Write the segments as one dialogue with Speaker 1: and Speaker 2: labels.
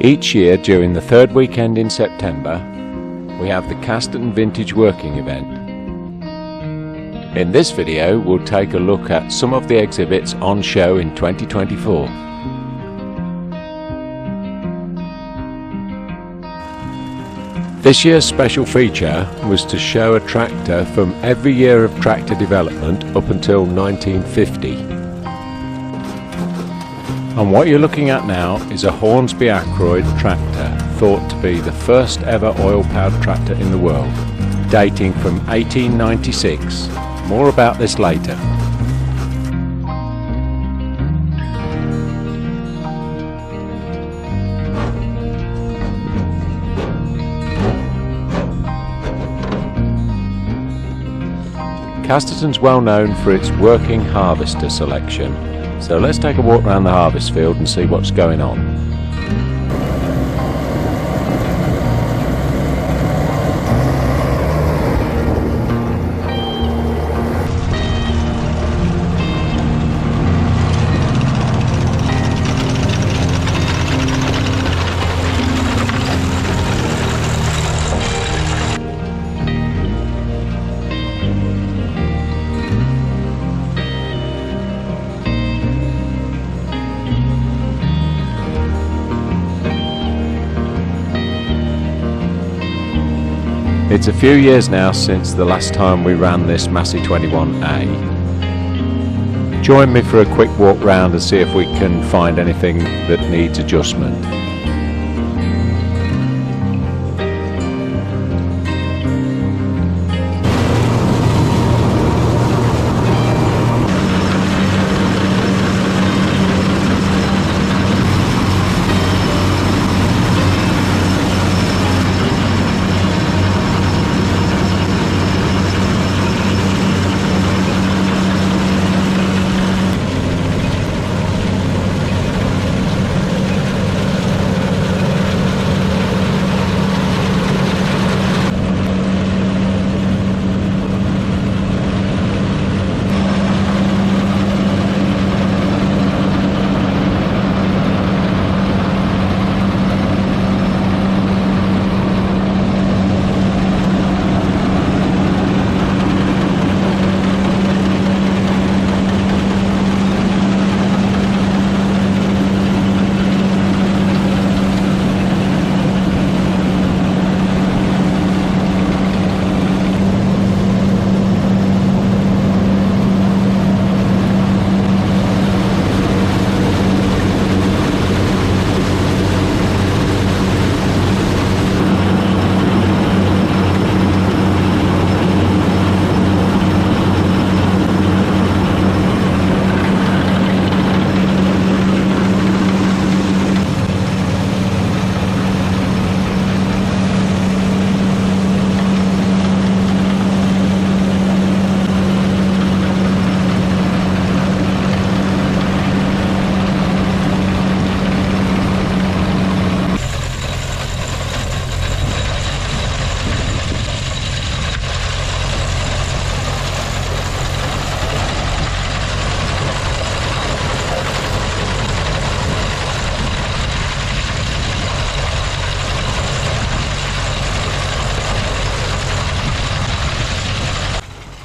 Speaker 1: Each year during the third weekend in September, we have the Casterton Vintage Working event. In this video, we'll take a look at some of the exhibits on show in 2024. This year's special feature was to show a tractor from every year of tractor development up until 1950. And what you're looking at now is a Hornsby Akroyd tractor, thought to be the first ever oil-powered tractor in the world, dating from 1896. More about this later. Casterton's well known for its working harvester selection, so let's take a walk around the harvest field and see what's going on. It's a few years now since the last time we ran this Massey 21A. Join me for a quick walk round and see if we can find anything that needs adjustment.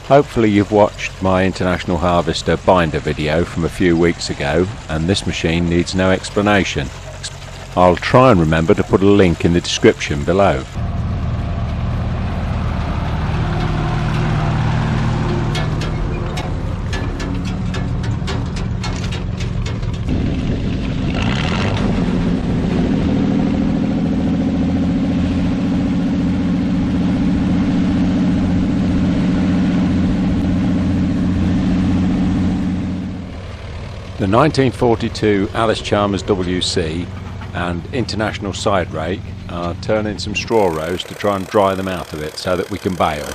Speaker 1: Hopefully you've watched my International Harvester binder video from a few weeks ago, and this machine needs no explanation. I'll try and remember to put a link in the description below. The 1942 Alice Chalmers WC and International side rake are turning some straw rows to try and dry them out of it so that we can bale.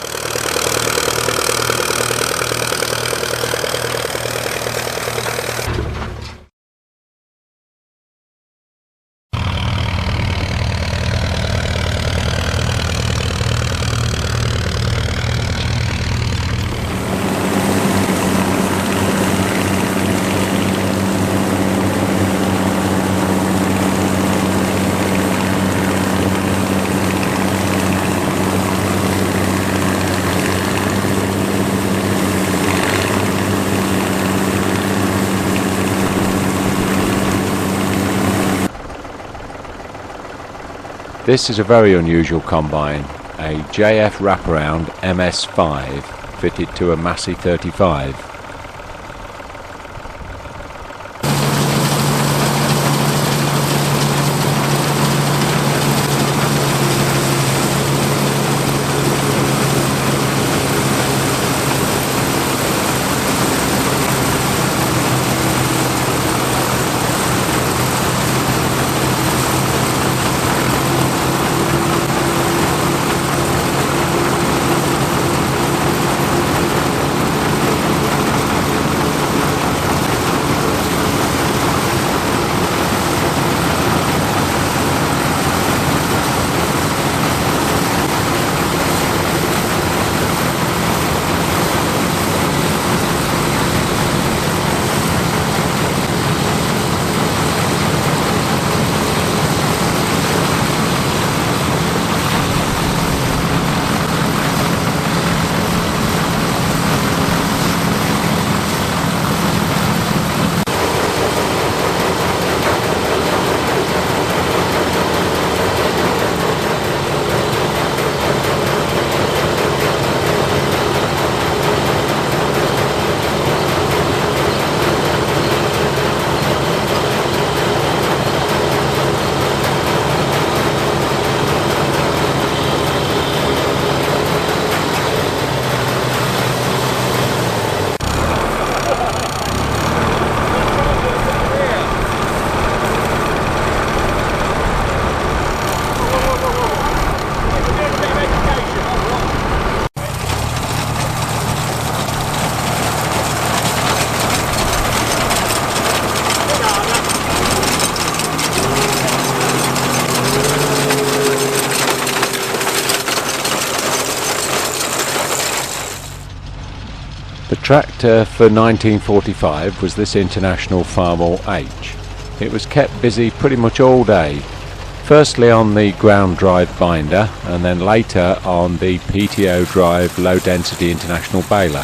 Speaker 1: This is a very unusual combine, a JF wraparound MS5 fitted to a Massey 35. The tractor for 1945 was this International Farmall H. It was kept busy pretty much all day, firstly on the ground drive binder and then later on the PTO drive low density International baler.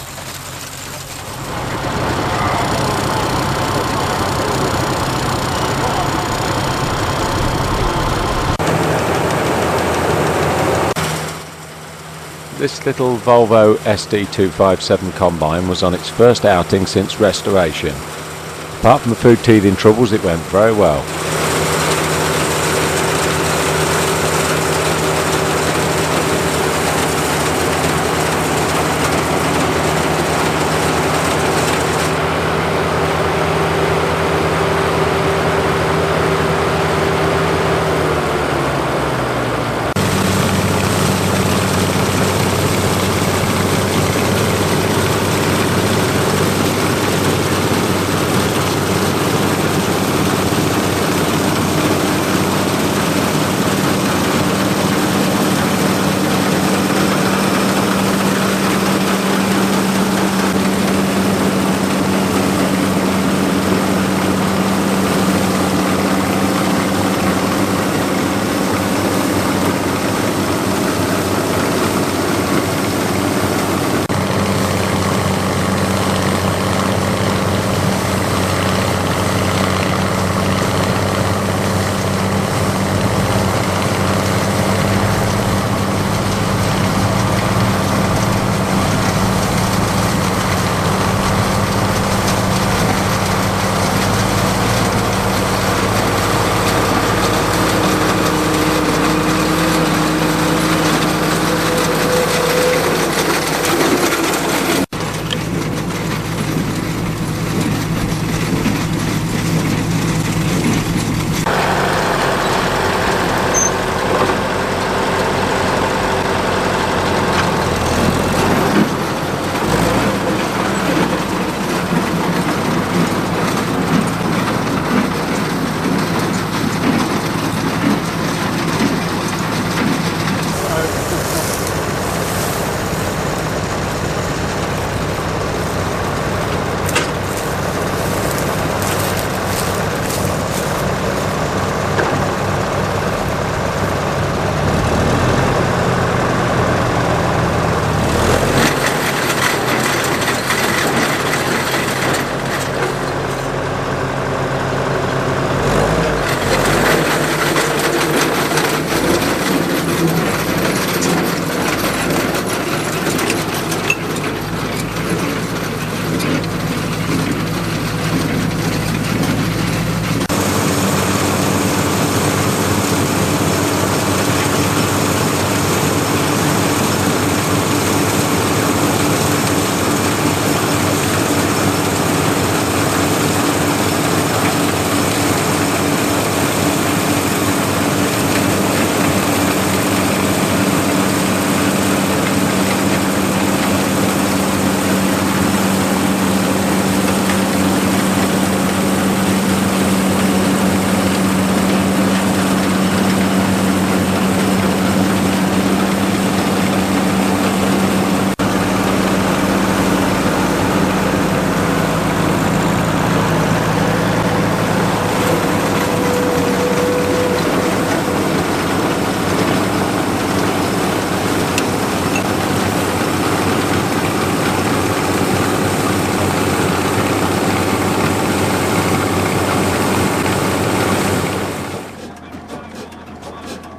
Speaker 1: This little Volvo SD257 combine was on its first outing since restoration. Apart from the food teething troubles, it went very well.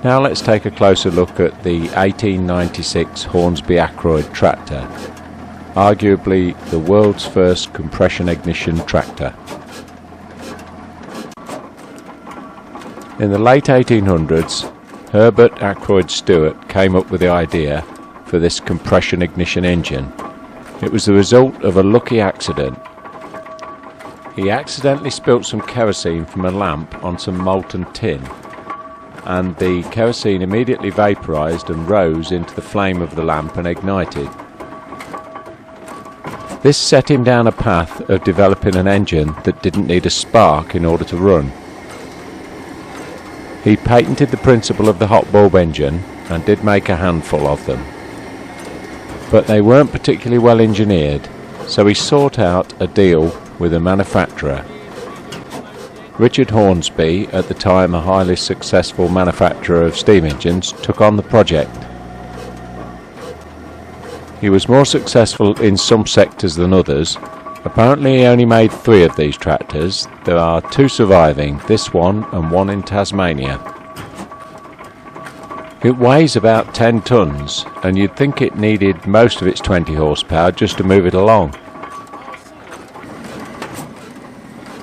Speaker 1: Now let's take a closer look at the 1896 Hornsby Akroyd tractor, arguably the world's first compression ignition tractor. In the late 1800s, Herbert Akroyd Stewart came up with the idea for this compression ignition engine. It was the result of a lucky accident. He accidentally spilt some kerosene from a lamp on some molten tin, and the kerosene immediately vaporized and rose into the flame of the lamp and ignited. This set him down a path of developing an engine that didn't need a spark in order to run. He patented the principle of the hot bulb engine and did make a handful of them. But they weren't particularly well engineered, so he sought out a deal with a manufacturer. Richard Hornsby, at the time a highly successful manufacturer of steam engines, took on the project. He was more successful in some sectors than others. Apparently he only made 3 of these tractors. There are 2 surviving, this one and one in Tasmania. It weighs about 10 tons, and you'd think it needed most of its 20 horsepower just to move it along.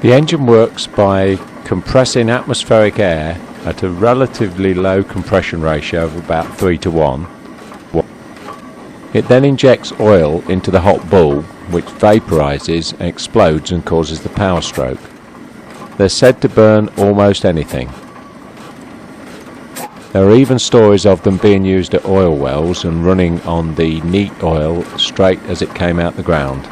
Speaker 1: The engine works by compressing atmospheric air at a relatively low compression ratio of about 3:1. It then injects oil into the hot bulb, which vaporizes and explodes and causes the power stroke. They're said to burn almost anything. There are even stories of them being used at oil wells and running on the neat oil straight as it came out the ground.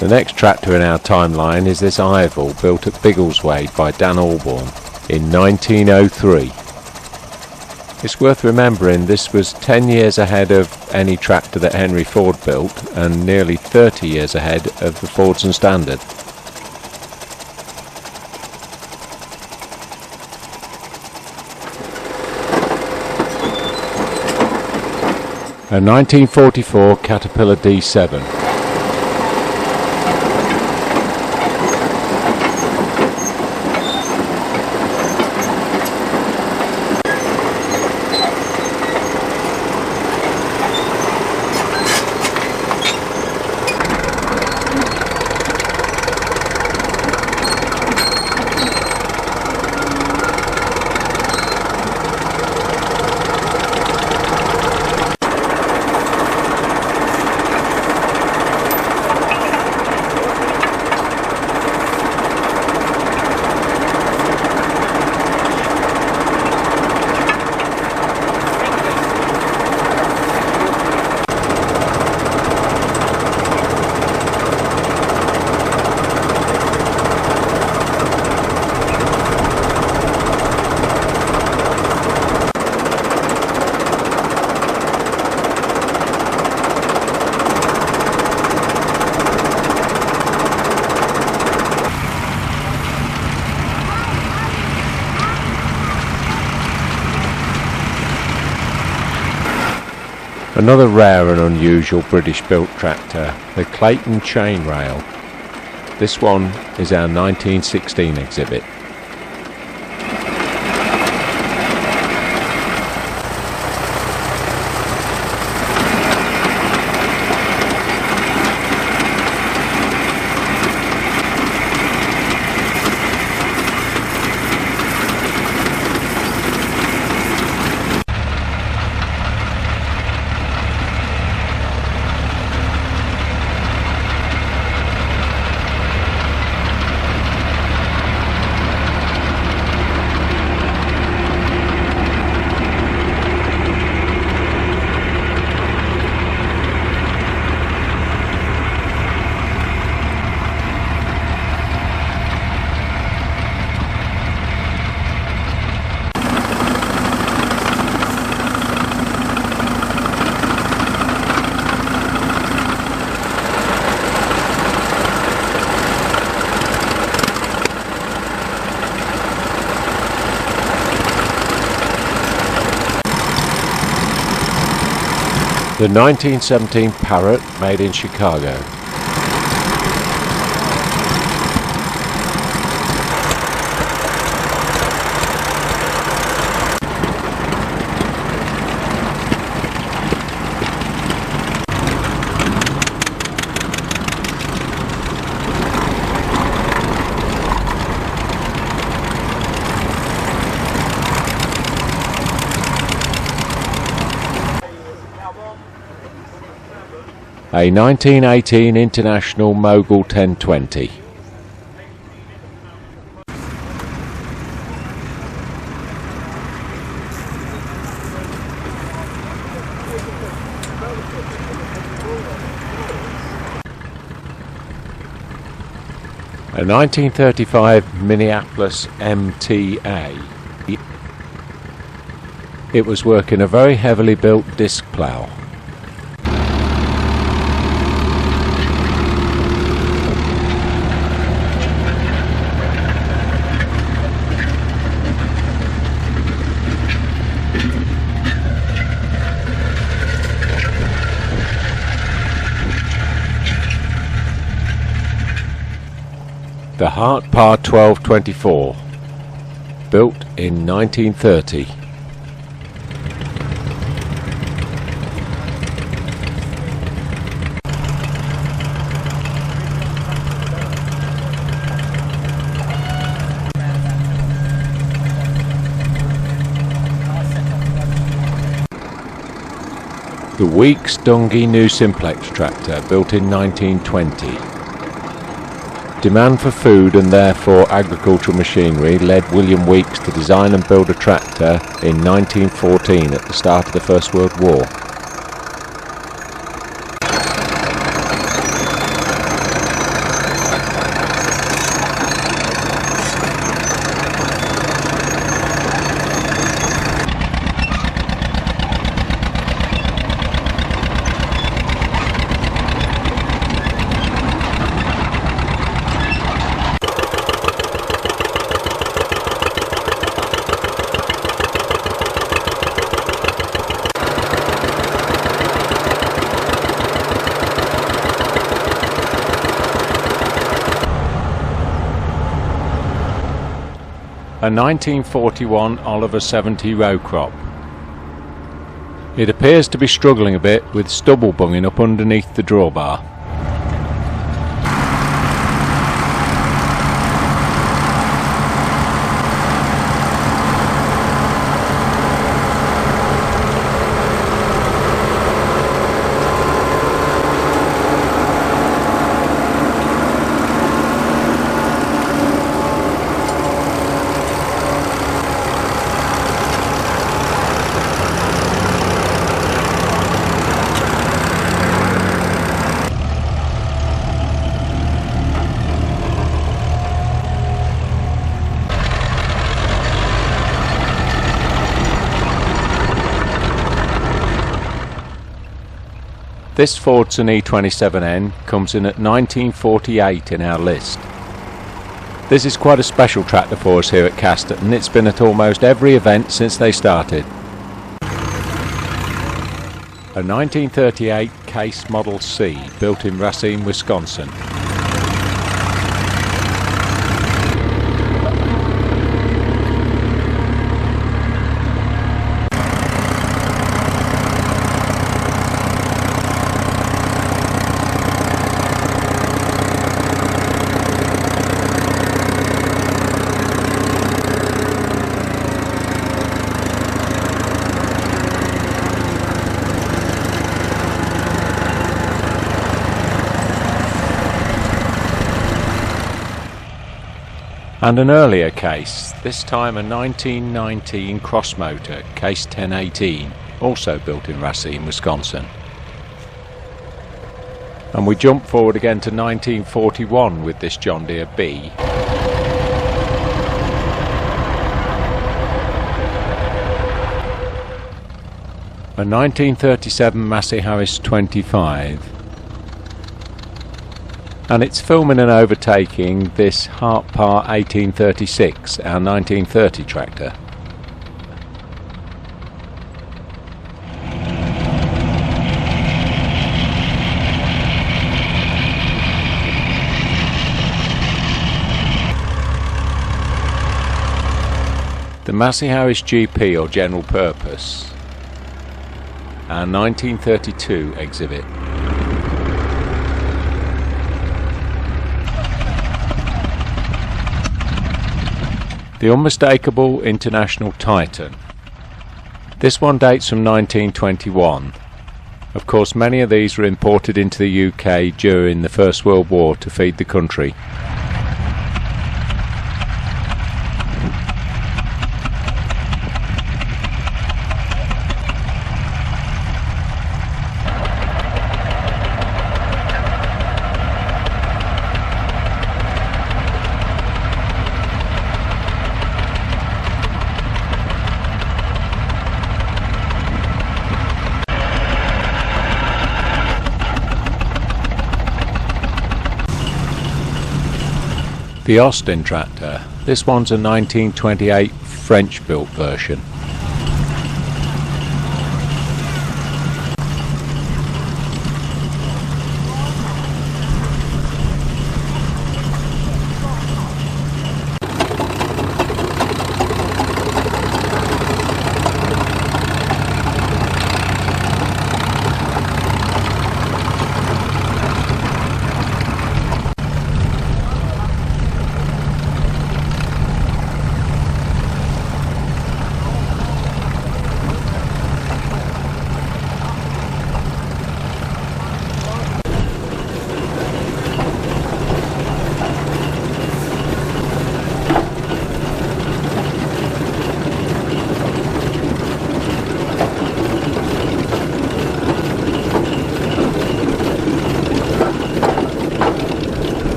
Speaker 1: The next tractor in our timeline is this Ivel, built at Biggleswade by Dan Alborn in 1903. It's worth remembering this was 10 years ahead of any tractor that Henry Ford built and nearly 30 years ahead of the Fordson Standard. A 1944 Caterpillar D7. Another rare and unusual British built tractor, the Clayton chain rail. This one is our 1916 exhibit. The 1917 Parrot, made in Chicago. A 1918 International Mogul 1020. A 1935 Minneapolis MTA. It was working a very heavily built disc plough. The Hart Par 1224, built in 1930. The Weeks Dungey New Simplex tractor, built in 1920. Demand for food and therefore agricultural machinery led William Weeks to design and build a tractor in 1914 at the start of the First World War. A 1941 Oliver 70 row crop. It appears to be struggling a bit with stubble bunging up underneath the drawbar. This Fordson E27N comes in at 1948 in our list. This is quite a special tractor for us here at Casterton. It's been at almost every event since they started. a 1938 Case Model C built in Racine, Wisconsin. And an earlier case, this time a 1919 cross motor, Case 1018, also built in Racine, Wisconsin. And we jump forward again to 1941 with this John Deere B. A 1937 Massey Harris 25. And it's filming and overtaking this Hart Par 1836, our 1930 tractor. The Massey Harris GP, or General Purpose, our 1932 exhibit. The unmistakable International Titan. This one dates from 1921. Of course, many of these were imported into the UK during the First World War to feed the country. The Austin tractor. This one's a 1928 French-built version.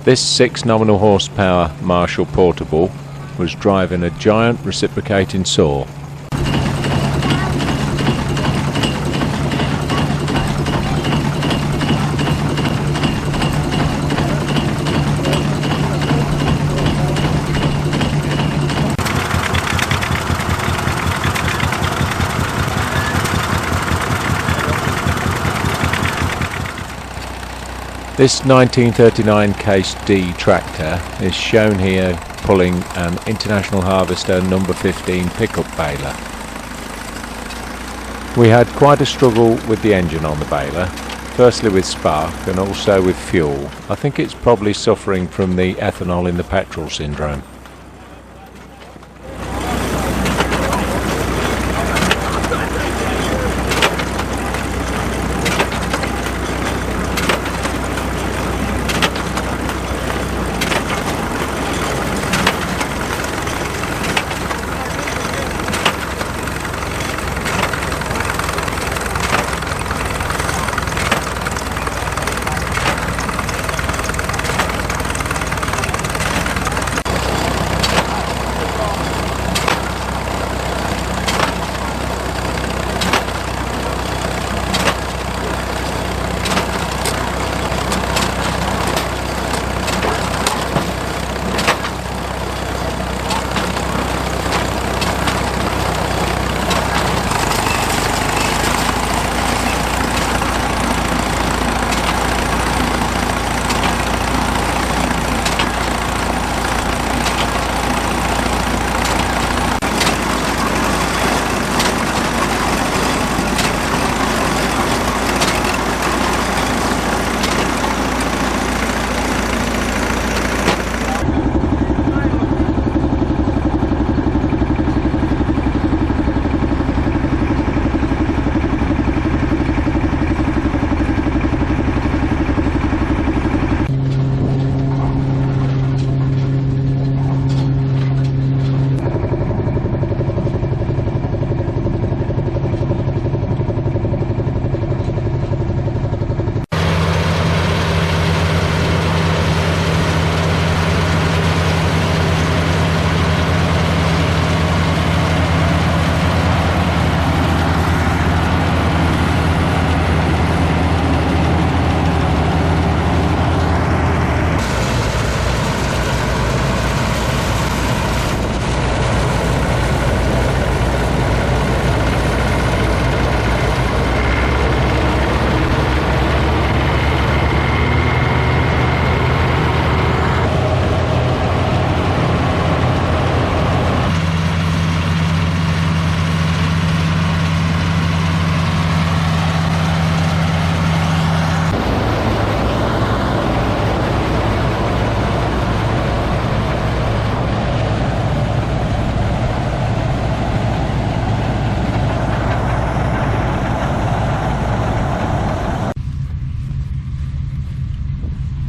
Speaker 1: This 6 nominal horsepower Marshall Portable was driving a giant reciprocating saw. This 1939 Case D tractor is shown here pulling an International Harvester number 15 pickup baler. We had quite a struggle with the engine on the baler, firstly with spark and also with fuel. I think it's probably suffering from the ethanol in the petrol syndrome.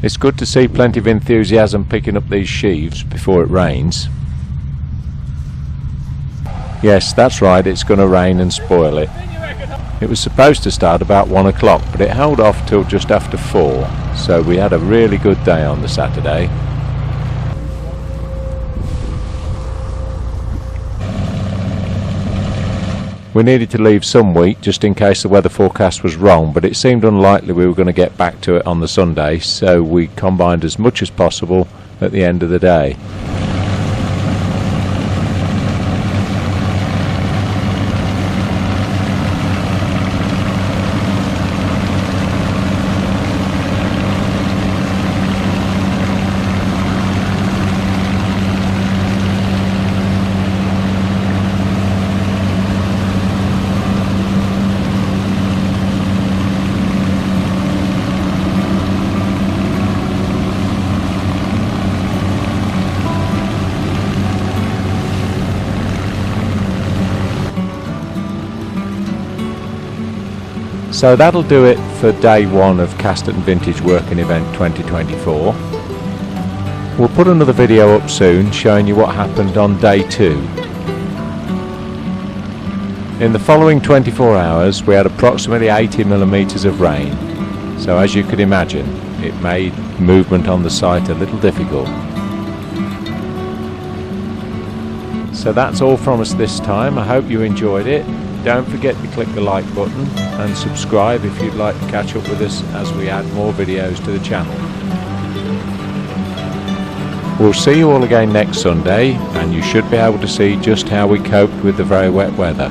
Speaker 1: It's good to see plenty of enthusiasm picking up these sheaves before it rains. Yes, that's right, it's going to rain and spoil it. It was supposed to start about 1 o'clock, but it held off till just after 4, so we had a really good day on the Saturday. We needed to leave some wheat just in case the weather forecast was wrong, but it seemed unlikely we were going to get back to it on the Sunday, so we combined as much as possible at the end of the day. So that'll do it for day 1 of Casterton Vintage Working Event 2024. We'll put another video up soon showing you what happened on day 2. In the following 24 hours we had approximately 80 millimeters of rain, so as you could imagine it made movement on the site a little difficult. So that's all from us this time. I hope you enjoyed it. Don't forget to click the like button and subscribe if you'd like to catch up with us as we add more videos to the channel. We'll see you all again next Sunday, and you should be able to see just how we coped with the very wet weather.